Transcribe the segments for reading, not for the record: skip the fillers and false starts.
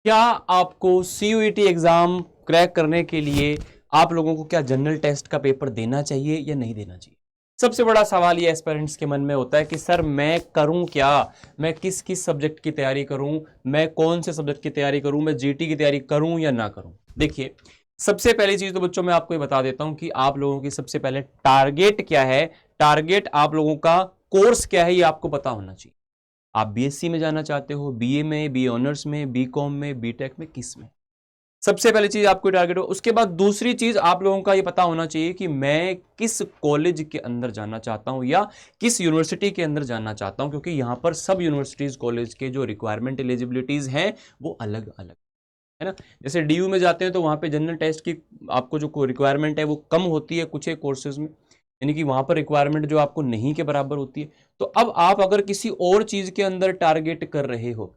क्या आपको CUET exam crack करने के लिए आप लोगों को क्या जनरल टेस्ट का पेपर देना चाहिए या नहीं देना चाहिए? सबसे बड़ा सवाल ये एस्पिरेंट्स के मन में होता है कि सर मैं करूं क्या, मैं किस किस सब्जेक्ट की तैयारी करूं, मैं कौन से सब्जेक्ट की तैयारी करूं, मैं जीटी की तैयारी करूं या ना करूं। देखिए, सबसे पहली चीज तो बच्चों मैं आपको ये बता देता हूं कि आप लोगों की सबसे पहले टारगेट क्या है, टारगेट आप लोगों का कोर्स क्या है ये आपको पता होना चाहिए। आप बीएससी में जाना चाहते हो, बीए में, बीए ऑनर्स में, बीकॉम में, बीटेक में, किस में? सबसे पहली चीज आपको टारगेट हो। उसके बाद दूसरी चीज आप लोगों का ये पता होना चाहिए कि मैं किस कॉलेज के अंदर जाना चाहता हूं या किस यूनिवर्सिटी के अंदर जाना चाहता हूं, क्योंकि यहां पर सब यूनिवर्सिटीज कॉलेज के जो रिक्वायरमेंट एलिजिबिलिटीज हैं वो अलग अलग है ना। जैसे डीयू में जाते हैं तो वहां पे जनरल टेस्ट की आपको जो रिक्वायरमेंट है वो कम होती है कुछ एक कोर्सेज में, यानी कि वहां पर रिक्वायरमेंट जो आपको नहीं के बराबर होती है। तो अब आप अगर किसी और चीज के अंदर टारगेट कर रहे हो,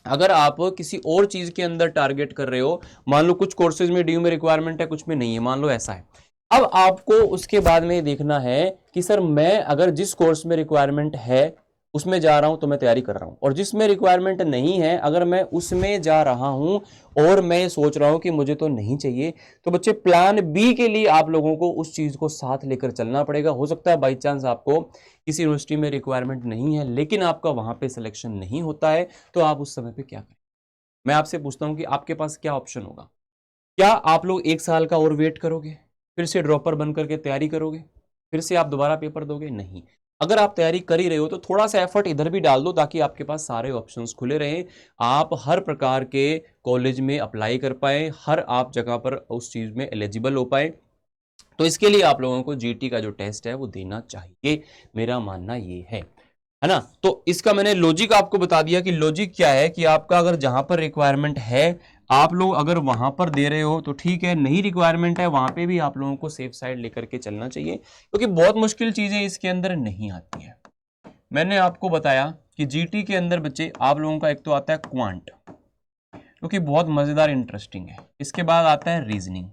अगर आप किसी और चीज के अंदर टारगेट कर रहे हो, मान लो कुछ कोर्सेज में ड्यू में रिक्वायरमेंट है कुछ में नहीं है, मान लो ऐसा है। अब आपको उसके बाद में देखना है कि सर मैं अगर जिस कोर्स में रिक्वायरमेंट है उसमें जा रहा हूं तो मैं तैयारी कर रहा हूं, और जिसमें रिक्वायरमेंट नहीं है अगर मैं उसमें जा रहा हूं और मैं सोच रहा हूं कि मुझे तो नहीं चाहिए, तो बच्चे प्लान बी के लिए आप लोगों को उस चीज को साथ लेकर चलना पड़ेगा। हो सकता है बाई चांस आपको किसी यूनिवर्सिटी में रिक्वायरमेंट नहीं है लेकिन आपका वहां पे सिलेक्शन नहीं होता है, तो आप उस समय पे क्या करें? मैं आपसे पूछता हूं कि आपके पास क्या ऑप्शन होगा? क्या आप लोग 1 साल का और वेट करोगे, फिर से ड्रॉपर बन करके तैयारी करोगे, फिर से आप दोबारा पेपर दोगे? नहीं। अगर आप तैयारी कर ही रहे हो तो थोड़ा सा एफर्ट इधर भी डाल दो ताकि आपके पास सारे ऑप्शंस खुले रहें, आप हर प्रकार के कॉलेज में अप्लाई कर पाए, हर आप जगह पर उस चीज में एलिजिबल हो पाए। तो इसके लिए आप लोगों को जीटी का जो टेस्ट है वो देना चाहिए, मेरा मानना ये है ना। तो इसका मैंने लॉजिक आपको बता दिया कि लॉजिक क्या है कि आपका अगर जहां पर रिक्वायरमेंट है आप लोग अगर वहां पर दे रहे हो तो ठीक है, नहीं रिक्वायरमेंट है वहां पे भी आप लोगों को सेफ साइड लेकर के चलना चाहिए, क्योंकि बहुत मुश्किल चीजें इसके अंदर नहीं आती है। मैंने आपको बताया कि जीटी के अंदर बच्चे आप लोगों का एक तो आता है क्वांट, जो कि बहुत मजेदार इंटरेस्टिंग है। इसके बाद आता है रीजनिंग,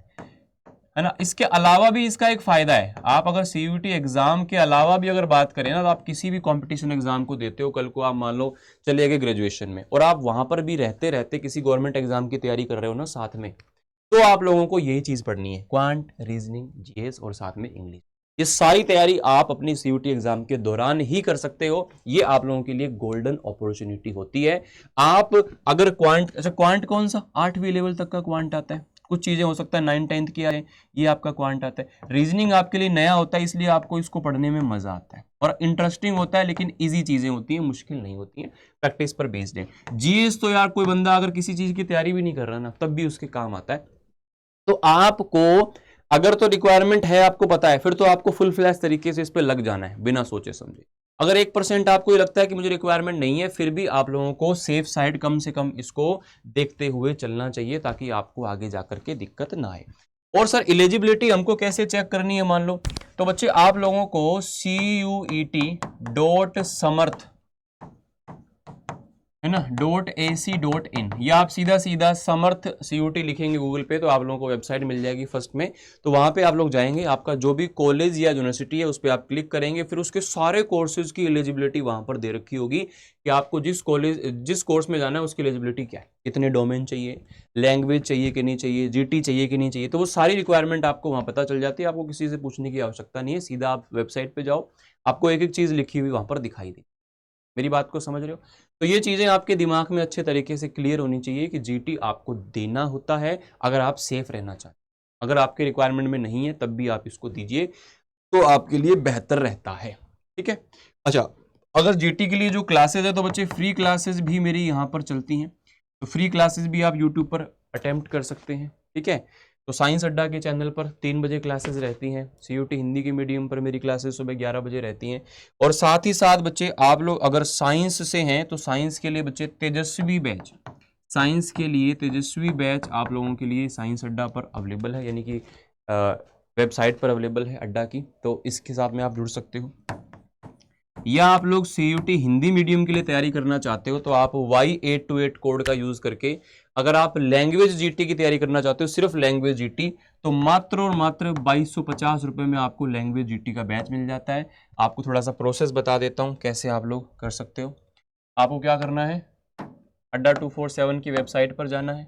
है ना। इसके अलावा भी इसका एक फायदा है, आप अगर सीयूटी एग्जाम के अलावा भी अगर बात करें ना, तो आप किसी भी कंपटीशन एग्जाम को देते हो, कल को आप मान लो चले गए ग्रेजुएशन में और आप वहां पर भी रहते रहते किसी गवर्नमेंट एग्जाम की तैयारी कर रहे हो ना साथ में, तो आप लोगों को यही चीज पढ़नी है, क्वांट, रीजनिंग, जीएस और साथ में इंग्लिश। ये सारी तैयारी आप अपनी सीयूटी एग्जाम के दौरान ही कर सकते हो, ये आप लोगों के लिए गोल्डन अपॉर्चुनिटी होती है। आप अगर क्वांट, अच्छा क्वांट कौन सा, 8वीं लेवल तक का क्वांट आता है, कुछ चीजें हो सकता है 9th-10th की आए, ये आपका क्वांट आता है। रीजनिंग आपके लिए नया होता है इसलिए आपको इसको पढ़ने में मजा आता है और इंटरेस्टिंग होता है, लेकिन इजी चीजें होती हैं, मुश्किल नहीं होती हैं, प्रैक्टिस पर बेस्ड है। जीएस तो यार कोई बंदा अगर किसी चीज की तैयारी भी नहीं कर रहा ना तब भी उसके काम आता है। तो आपको अगर तो रिक्वायरमेंट है, आपको पता है, फिर तो आपको फुल फ्लैश तरीके से इस पर लग जाना है बिना सोचे समझे। अगर 1% आपको ये लगता है कि मुझे रिक्वायरमेंट नहीं है, फिर भी आप लोगों को सेफ साइड कम से कम इसको देखते हुए चलना चाहिए ताकि आपको आगे जाकर के दिक्कत ना आए। और सर एलिजिबिलिटी हमको कैसे चेक करनी है मान लो, तो बच्चे आप लोगों को CUET.समर्थ है ना .ac.in, या आप सीधा सीधा समर्थ CUT लिखेंगे गूगल पे तो आप लोगों को वेबसाइट मिल जाएगी फर्स्ट में। तो वहां पे आप लोग जाएंगे, आपका जो भी कॉलेज या यूनिवर्सिटी है उस पर आप क्लिक करेंगे, फिर उसके सारे कोर्सेज की एलिजिबिलिटी वहां पर दे रखी होगी कि आपको जिस कॉलेज जिस कोर्स में जाना है उसकी एलिजिबिलिटी क्या है, कितने डोमेन चाहिए, लैंग्वेज चाहिए कि नहीं चाहिए, जीटी चाहिए कि नहीं चाहिए। तो वो सारी रिक्वायरमेंट आपको वहां पता चल जाती है, आपको किसी से पूछने की आवश्यकता नहीं है, सीधा आप वेबसाइट पे जाओ, आपको एक एक चीज लिखी हुई वहां पर दिखाई दे। मेरी बात को समझ रहे हो? तो ये चीजें आपके दिमाग में अच्छे तरीके से क्लियर होनी चाहिए कि जीटी आपको देना होता है अगर आप सेफ रहना चाहते हैं। अगर आपके रिक्वायरमेंट में नहीं है तब भी आप इसको दीजिए तो आपके लिए बेहतर रहता है, ठीक है। अच्छा, अगर जीटी के लिए जो क्लासेस है तो बच्चे फ्री क्लासेस भी मेरी यहाँ पर चलती हैं, तो फ्री क्लासेस भी आप यूट्यूब पर अटेम्प्ट कर सकते हैं, ठीक है। तो साइंस अड्डा के चैनल पर 3 बजे क्लासेस रहती हैं, सीयूटी हिंदी के मीडियम पर मेरी क्लासेस सुबह 11 बजे रहती हैं। और साथ ही साथ बच्चे आप लोग अगर साइंस से हैं तो साइंस के लिए बच्चे तेजस्वी बैच, साइंस के लिए तेजस्वी बैच आप लोगों के लिए साइंस अड्डा पर अवेलेबल है, यानी कि वेबसाइट पर अवेलेबल है अड्डा की, तो इसके साथ में आप जुड़ सकते हो। या आप लोग सीयूटी हिंदी मीडियम के लिए तैयारी करना चाहते हो तो आप Y828 कोड का यूज करके, अगर आप लैंग्वेज जीटी की तैयारी करना चाहते हो, सिर्फ लैंग्वेज जीटी, तो मात्र और मात्र 2250 रुपए में आपको लैंग्वेज जीटी का बैच मिल जाता है। आपको थोड़ा सा प्रोसेस बता देता हूं कैसे आप लोग कर सकते हो। आपको क्या करना है, अड्डा 247 की वेबसाइट पर जाना है।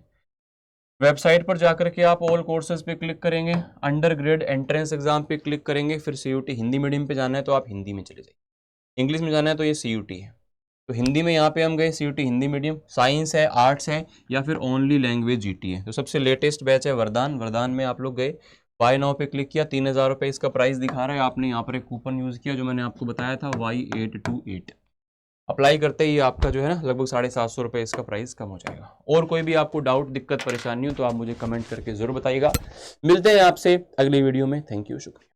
वेबसाइट पर जाकर के आप ऑल कोर्सेज पे क्लिक करेंगे, अंडर ग्रेड एंट्रेंस एग्जाम पे क्लिक करेंगे, फिर CUT हिंदी मीडियम पे जाना है तो आप हिंदी में चले जाइए, इंग्लिश में जाना है तो ये CUT है। तो हिंदी में यहाँ पे हम गए CUT हिंदी मीडियम, साइंस है, आर्ट्स है, या फिर ओनली लैंग्वेज GT है। तो सबसे लेटेस्ट बैच है वरदान, वरदान में आप लोग गए, बाय नाउ पे क्लिक किया, 3000 रुपये इसका प्राइस दिखा रहा है, आपने यहाँ पर एक कूपन यूज़ किया जो मैंने आपको बताया था Y828, अप्लाई करते ही आपका जो है ना लगभग 750 रुपये इसका प्राइस कम हो जाएगा। और कोई भी आपको डाउट, दिक्कत, परेशानी हो तो आप मुझे कमेंट करके ज़रूर बताइएगा। मिलते हैं आपसे अगली वीडियो में। थैंक यू, शुक्रिया।